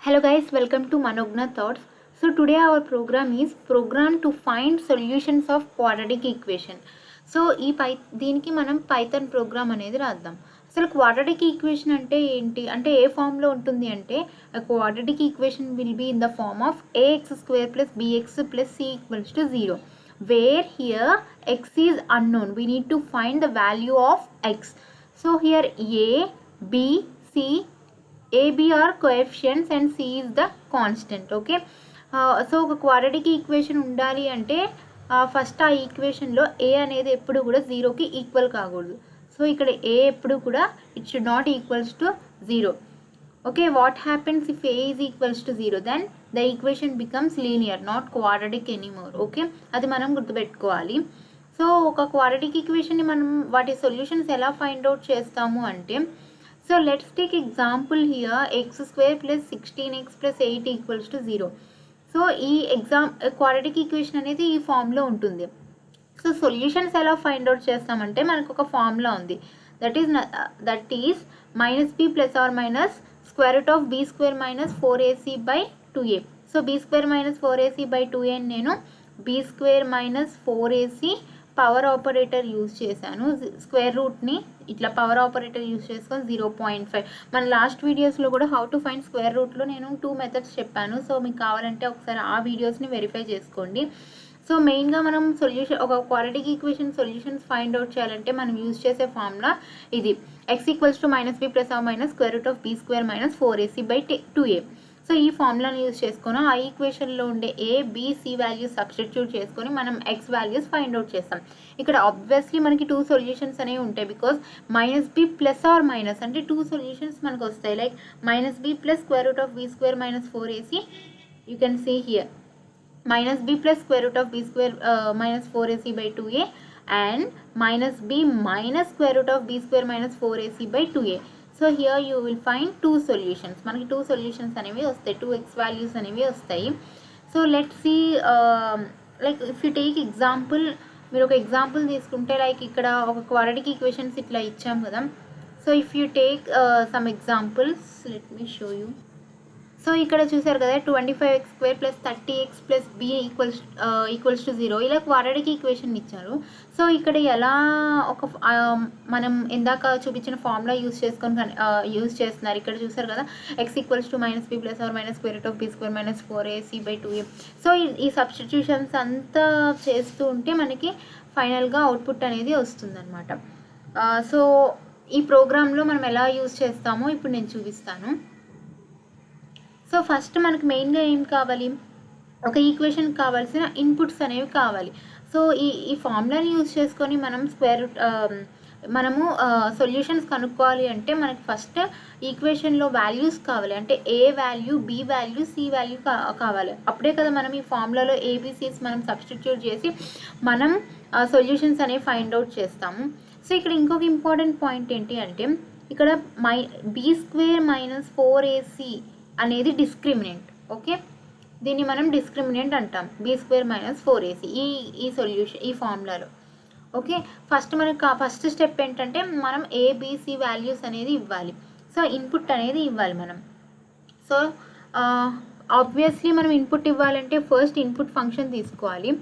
Hello guys, welcome to Manogna Thoughts. So today our program is program to find solutions of quadratic equation. So దీనికి మనం Python program అనేది రాద్దాం. అసలు quadratic equation అంటే ఏంటి అంటే ఏ ఫామ్లో ఉంటుంది అంటే quadratic equation will be in the form of ax square plus bx plus c equals to 0 where here x is unknown. We need to find the value of x. So here a b c AB are coefficients and C is the constant. Okay, so ఒక quadratic equation ఉండాలి అంటే first ఆ ఈక్వేషన్లో ఏ అనేది ఎప్పుడు కూడా జీరోకి equal కాకూడదు. So ఇక్కడ ఏ ఎప్పుడు కూడా it should not equals to 0. Okay, what happens if a is equals to 0? Then the equation becomes linear, not quadratic anymore. Okay, అది మనం గుర్తుపెట్టుకోవాలి. సో ఒక క్వాడ్రాటిక్ ఈక్వేషన్ని మనం వాటి సొల్యూషన్స్ ఎలా ఫైండ్ అవుట్ చేస్తాము అంటే, so let's take example here x square plus 16x plus 8 equals to 0. So ఈ క్వాడ్రాటిక్ ఈక్వేషన్ అనేది ఈ ఫామ్లో ఉంటుంది. సో సొల్యూషన్స్ ఎలా ఫైండ్ అవుట్ చేస్తామంటే మనకు ఒక ఫార్ములా ఉంది, that is minus b plus or minus square root of b square minus 4ac by 2a. So b square minus 4ac by 2a నేను b square minus 4ac power operator use చేశాను. Square రూట్ని ఇట్లా power operator use చేసుకొని 0.5. మన last వీడియోస్లో కూడా how to find square రూట్లో నేను 2 మెథడ్స్ చెప్పాను. సో మీకు కావాలంటే ఒకసారి ఆ వీడియోస్ని వెరిఫై చేసుకోండి. సో మెయిన్గా మనం ఒక quadratic equation solutions find out చేయాలంటే మనం యూజ్ చేసే ఫార్ములా ఇది, x equals to minus b plus or minus square root of b square minus 4ac by 2a. So ఈ ఫార్ములాని యూజ్ చేసుకొని ఆ ఈక్వేషన్లో ఉండే a b c values substitute చేసుకొని మనం ఎక్స్ వాల్యూస్ ఫైండ్ అవుట్ చేస్తాం. ఇక్కడ ఆబ్వియస్లీ మనకి 2 సొల్యూషన్స్ అనేవి ఉంటాయి, because minus b plus or minus అంటే 2 సొల్యూషన్స్ మనకు వస్తాయి. Like minus b plus square root of b square minus 4ac, you can see here minus b plus square root of b square minus 4ac by 2a and minus b minus square root of b square minus 4ac by 2a. So here you will find 2 solutions. మనకి 2 solutions అనేవి వస్తాయి, 2x values అనేవి వస్తాయి. So let's see, like if you take example, మీరు ఒక example తీసుకుంటే like ఇక్కడ ఒక క్వాడ్రాటిక్ ఈక్వేషన్స్ ఇట్లా ఇచ్చాం కదా. So if you take some examples, let me show you. So ఇక్కడ చూసారు కదా 25x square plus 30x plus b equals to 0 ఇలా క్వాడ్రాటిక్ ఈక్వేషన్ ఇచ్చారు. సో ఇక్కడ ఎలా మనం ఇందాక చూపించిన ఫార్ములా యూజ్ చేస్తున్నారు. ఇక్కడ చూసారు కదా x equals to minus b plus or minus square root of b square minus 4ac by 2a. So ఈ సబ్స్టిట్యూషన్స్ అంతా చేస్తూ ఉంటే మనకి ఫైనల్గా అవుట్పుట్ అనేది వస్తుందన్నమాట. సో ఈ ప్రోగ్రాంలో మనం ఎలా యూజ్ చేస్తామో ఇప్పుడు నేను చూపిస్తాను. సో ఫస్ట్ మనకు మెయిన్గా ఏం కావాలి, ఒక ఈక్వేషన్ కావాల్సిన ఇన్పుట్స్ అనేవి కావాలి. సో ఈ ఫార్ములాని యూజ్ చేసుకొని మనం మనము సొల్యూషన్స్ కనుక్కోవాలి అంటే మనకు ఫస్ట్ ఈక్వేషన్లో వాల్యూస్ కావాలి, అంటే A value B value C value కావాలి. అప్పుడే కదా మనం ఈ ఫార్ములాలో ఏబిసిస్ మనం సబ్స్టిట్యూట్ చేసి మనం సొల్యూషన్స్ అనేవి ఫైండ్ అవుట్ చేస్తాము. సో ఇక్కడ ఇంకొక ఇంపార్టెంట్ పాయింట్ ఏంటి అంటే ఇక్కడ బీ స్క్వేర్ మైనస్ 4ac అనేది డిస్క్రిమినెంట్. ఓకే, దీన్ని మనం డిస్క్రిమినెంట్ అంటాం, బీ స్క్వేర్ మైనస్ 4ac ఈ సొల్యూషన్ ఈ ఫార్ములాలో. ఓకే, ఫస్ట్ స్టెప్ ఏంటంటే మనం ఏబిసి వాల్యూస్ అనేది ఇవ్వాలి. సో ఇన్పుట్ అనేది ఇవ్వాలి మనం. సో ఆబ్వియస్లీ మనం ఇన్పుట్ ఇవ్వాలంటే ఫస్ట్ ఇన్పుట్ ఫంక్షన్ తీసుకోవాలి.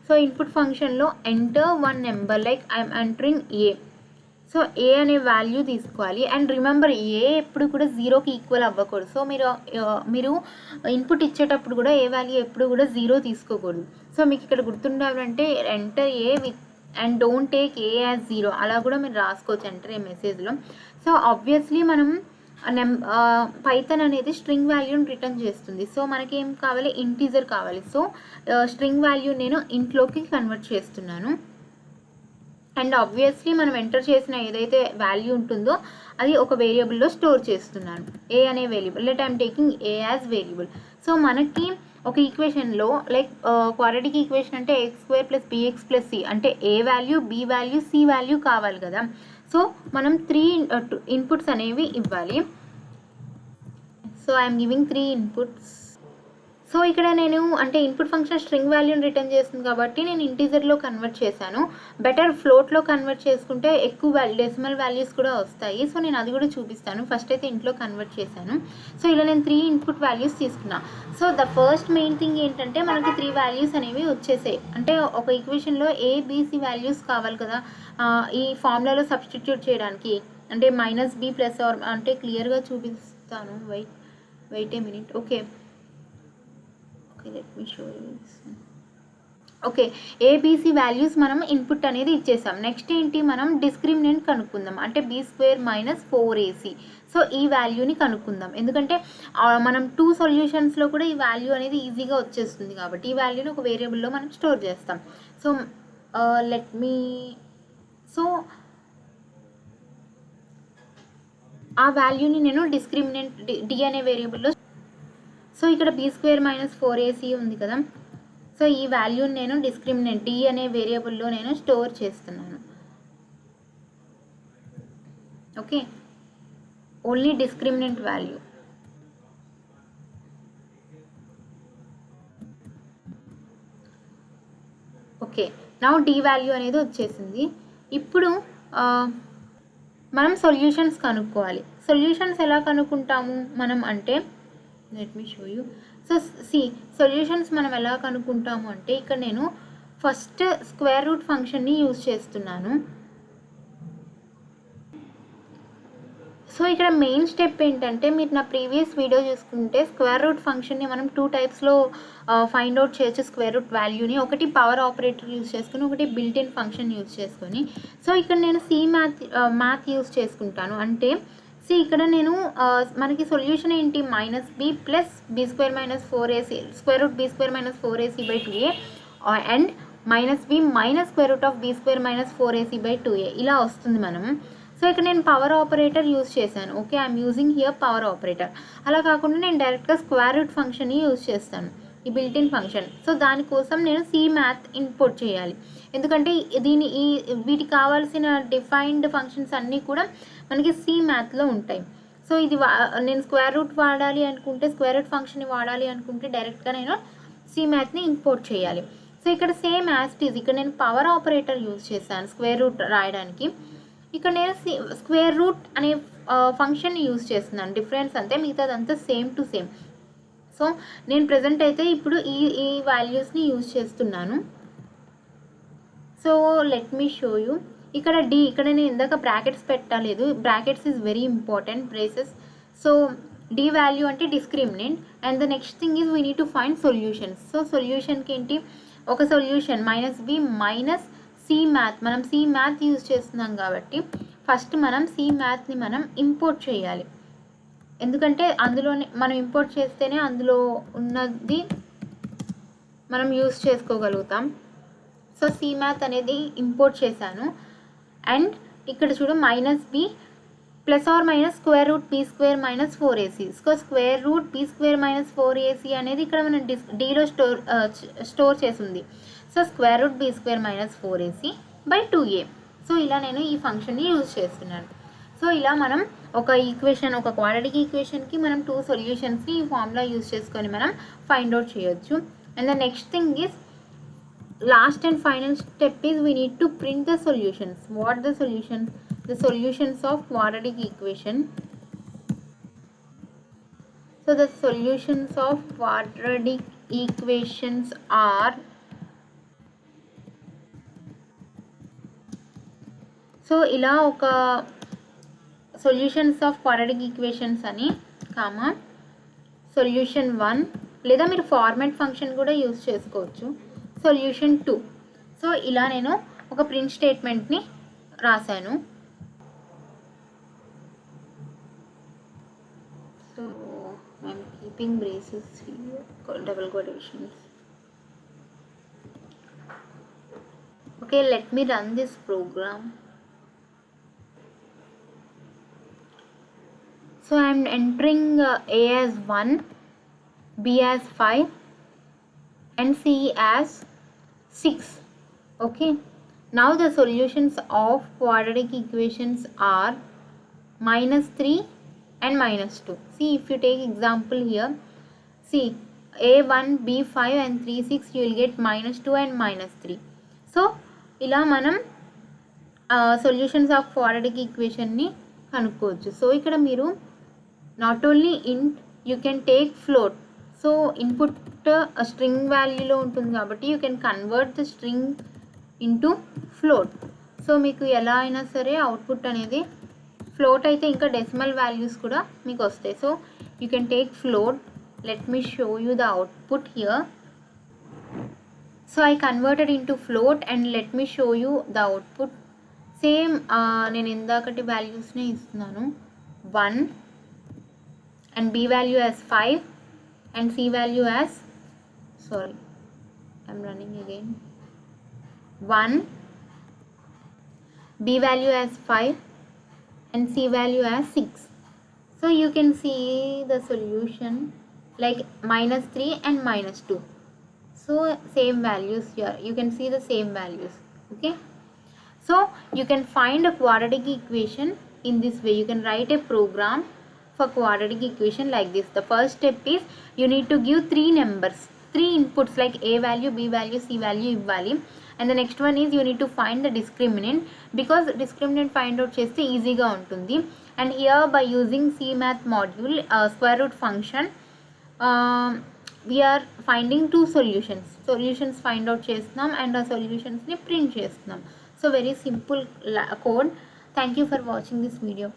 సో ఇన్పుట్ ఫంక్షన్లో enter 1 number, like I'm entering A. So A అనే వాల్యూ తీసుకోవాలి. అండ్ రిమెంబర్ ఏ ఎప్పుడు కూడా 0కి ఈక్వల్ అవ్వకూడదు. సో మీరు ఇన్పుట్ ఇచ్చేటప్పుడు కూడా ఏ వాల్యూ ఎప్పుడు కూడా 0 తీసుకోకూడదు. సో మీకు ఇక్కడ గుర్తుండాలంటే enter A with and don't take A as 0 అలా కూడా మీరు రాసుకోవచ్చు ఎంటర్ ఏ మెసేజ్లో. సో ఆబ్వియస్లీ మనం పైథాన్ అనేది స్ట్రింగ్ వాల్యూని రిటర్న్ చేస్తుంది. సో మనకి ఏం కావాలి, ఇంటీజర్ కావాలి. సో స్ట్రింగ్ వాల్యూ నేను ఇంట్లోకి కన్వర్ట్ చేస్తున్నాను. అండ్ ఆబ్వియస్లీ మనం ఎంటర్ చేసిన ఏదైతే వాల్యూ ఉంటుందో అది ఒక వేరియబుల్లో స్టోర్ చేస్తున్నాను, ఏ అనే variable. Let I'm taking A as variable. So మనకి ఒక ఈక్వేషన్లో లైక్ క్వాడ్రాటిక్ ఈక్వేషన్ అంటే x square plus bx plus c అంటే A value B value C value కావాలి కదా. సో మనం 3 ఇన్పుట్స్ అనేవి ఇవ్వాలి. So I'm giving 3 inputs. So ఇక్కడ నేను అంటే ఇన్పుట్ ఫంక్షన్ స్ట్రింగ్ వాల్యూని రిటర్న్ చేస్తుంది కాబట్టి నేను ఇంటీజర్లో కన్వర్ట్ చేశాను. బెటర్ ఫ్లోట్లో కన్వర్ట్ చేసుకుంటే ఎక్కువ డెసిమల్ వాల్యూస్ కూడా వస్తాయి. సో నేను అది కూడా చూపిస్తాను. ఫస్ట్ అయితే ఇంట్లో కన్వర్ట్ చేశాను. సో ఇలా నేను 3 ఇన్పుట్ వాల్యూస్ తీసుకున్నా. So the first main thing ఏంటంటే మనకి 3 వాల్యూస్ అనేవి వచ్చేసాయి. అంటే ఒక ఈక్వేషన్లో ఏబిసి వాల్యూస్ కావాలి కదా ఈ ఫార్ములాలో సబ్స్టిట్యూట్ చేయడానికి. అంటే -b ప్లస్ ఆర్ అంటే క్లియర్గా చూపిస్తాను. Wait a minute. Okay, let me show you this one. Okay, a b c values మనం ఇన్పుట్ అనేది ఇచ్చేసాం. నెక్స్ట్ ఏంటి, మనం డిస్క్రిమినెంట్ కనుక్కుందాం. అంటే b² - 4ac. సో ఈ వాల్యూని కనుక్కుందాం. ఎందుకంటే మనం 2 సొల్యూషన్స్లో కూడా ఈ వాల్యూ అనేది ఈజీగా వచ్చేస్తుంది కాబట్టి ఈ వాల్యూని ఒక వేరియబుల్లో మనం స్టోర్ చేస్తాం. సో ఆ వాల్యూని నేను డిస్క్రిమినెంట్ డి అనే వేరియబుల్లో, సో ఇక్కడ b² - 4ac ఉంది కదా. సో ఈ వాల్యూని నేను డిస్క్రిమినెంట్ డి అనే వేరియబుల్లో నేను స్టోర్ చేస్తున్నాను. Okay, only discriminant value. Okay, now d value అనేది వచ్చేసింది. ఇప్పుడు మనం సొల్యూషన్స్ కనుక్కోవాలి. సొల్యూషన్స్ ఎలా కనుక్కుంటాము మనం అంటే, let me show you. So solutions మనం ఎలా కనుక్కుంటాము అంటే ఇక్కడ నేను ఫస్ట్ స్క్వేర్ రూట్ ఫంక్షన్ని యూజ్ చేస్తున్నాను. సో ఇక్కడ మెయిన్ స్టెప్ ఏంటంటే, మీరు నా ప్రీవియస్ వీడియో చూసుకుంటే స్క్వేర్ రూట్ ఫంక్షన్ని మనం 2 టైప్స్లో ఫైండ్ అవుట్ చేయొచ్చు. స్క్వేర్ రూట్ వాల్యూని ఒకటి పవర్ ఆపరేటర్ యూజ్ చేసుకుని, ఒకటి బిల్ట్ ఇన్ ఫంక్షన్ యూజ్ చేసుకొని. సో ఇక్కడ నేను మ్యాథ్ యూజ్ చేసుకుంటాను. అంటే ఇక్కడ నేను మనకి సొల్యూషన్ ఏంటి, -b plus b² - 4ac √b² - 4ac/2a and -b -√b² - 4ac/2a ఇలా వస్తుంది మనం. సో ఇక్కడ నేను పవర్ ఆపరేటర్ యూజ్ చేశాను. Okay, I'm using here power operator. అలా కాకుండా నేను డైరెక్ట్గా స్క్వేర్ రూట్ ఫంక్షన్ని యూజ్ చేస్తాను, ఈ బిల్ట్ ఇన్ ఫంక్షన్. సో దానికోసం నేను మ్యాథ్ ఇంపోర్ట్ చేయాలి. ఎందుకంటే వీటికి కావాల్సిన డిఫైన్డ్ ఫంక్షన్స్ అన్నీ కూడా మనకి మ్యాథ్లో ఉంటాయి. సో ఇది నేను స్క్వేర్ రూట్ వాడాలి అనుకుంటే, స్క్వేర్ రూట్ ఫంక్షన్ని వాడాలి అనుకుంటే డైరెక్ట్గా నేను మ్యాథ్ని ఇంపోర్ట్ చేయాలి. సో ఇక్కడ సేమ్ యాజ్ ఇట్ ఈజ్ ఇక్కడ నేను పవర్ ఆపరేటర్ యూజ్ చేశాను స్క్వేర్ రూట్ రాయడానికి. ఇక్కడ నేను స్క్వేర్ రూట్ అనే ఫంక్షన్ని యూజ్ చేస్తున్నాను. డిఫరెన్స్ అంతే, మిగతాదంతా సేమ్ టు సేమ్. సో నేను ప్రజెంట్ అయితే ఇప్పుడు ఈ వాల్యూస్ని యూజ్ చేస్తున్నాను. So let me show you. ఇక్కడ ఇక్కడ నేను ఇందాక బ్రాకెట్స్ పెట్టలేదు. Brackets is very important, braces. So D value అంటే discriminant. And the next thing is we need to find solutions. So సొల్యూషన్కి ఏంటి, ఒక సొల్యూషన్ -b మైనస్ మ్యాథ్. మనం మ్యాథ్ యూజ్ చేస్తున్నాం కాబట్టి ఫస్ట్ మనం మ్యాథ్ని మనం ఇంపోర్ట్ చేయాలి. ఎందుకంటే అందులోనే మనం ఇంపోర్ట్ చేస్తేనే అందులో ఉన్నది మనం యూజ్ చేసుకోగలుగుతాం. సో మ్యాథ్ అనేది ఇంపోర్ట్ చేశాను. అండ్ ఇక్కడ చూడు -b +/- √b² - 4ac. So square root b² - 4ac అనేది ఇక్కడ మనం డీలో స్టోర్ చేసింది. So square root b² - 4ac/2a. So ఇలా నేను ఈ ఫంక్షన్ని యూజ్ చేస్తున్నాను. సో ఇలా మనం ఒక క్వాడ్రాటిక్ ఈక్వేషన్కి మనం 2 సొల్యూషన్స్ని ఈ ఫార్ములా యూజ్ చేసుకొని మనం ఫైండ్ అవుట్ చేయొచ్చు. And the next thing is, last and final step is we need to print the solutions. What the solutions? The solutions of quadratic equation. So the solutions of quadratic equations are, so ila oka solutions of quadratic equations ani comma solution 1 లేదా మీరు format function కూడా use చేసుకోవచ్చు, solution 2. So ఇలా నేను ఒక print స్టేట్మెంట్ని రాశాను. So I'm keeping braces double quotations. Okay, let me run this program. So I'm entering a as 1, b as 5 and c as 6. Okay, now the solutions of quadratic equations are -3 and -2. See, if you take example here, see a1 b5 and 3 6 you will get -2 and -3. So ఇలా మనం solutions of quadratic ఈక్వేషన్ని కనుక్కోవచ్చు. So ఇక్కడ మీరు not only int you can take float. So input string వాల్యూలో ఉంటుంది కాబట్టి you can convert the string into float. So మీకు ఎలా అయినా సరే అవుట్పుట్ అనేది ఫ్లోట్ అయితే ఇంకా డెసిమల్ వాల్యూస్ కూడా మీకు వస్తాయి. So you can take float. Let me show you the output here. So I converted into float and let me show you the output. Same నేను ఇందాకటి వాల్యూస్నే ఇస్తున్నాను. 1 and b value as 5 and c value as, sorry I'm running again, 1, b value as 5 and c value as 6. So you can see the solution like -3 and -2. So same values here, you can see the same values. Okay, so you can find a quadratic equation in this way. You can write a program for quadratic equation like this. The first step is you need to give 3 numbers, 3 inputs like a value, b value, c value ఇవ్వాలి. And the next one is you need to find the discriminant, because discriminant find out చేస్తే ఈజీగా ఉంటుంది. And here by using CMath module square root function we are finding 2 solutions find out చేస్తున్నాం and ఆ solutionsని print చేస్తున్నాం. So very simple code. Thank you for watching this video.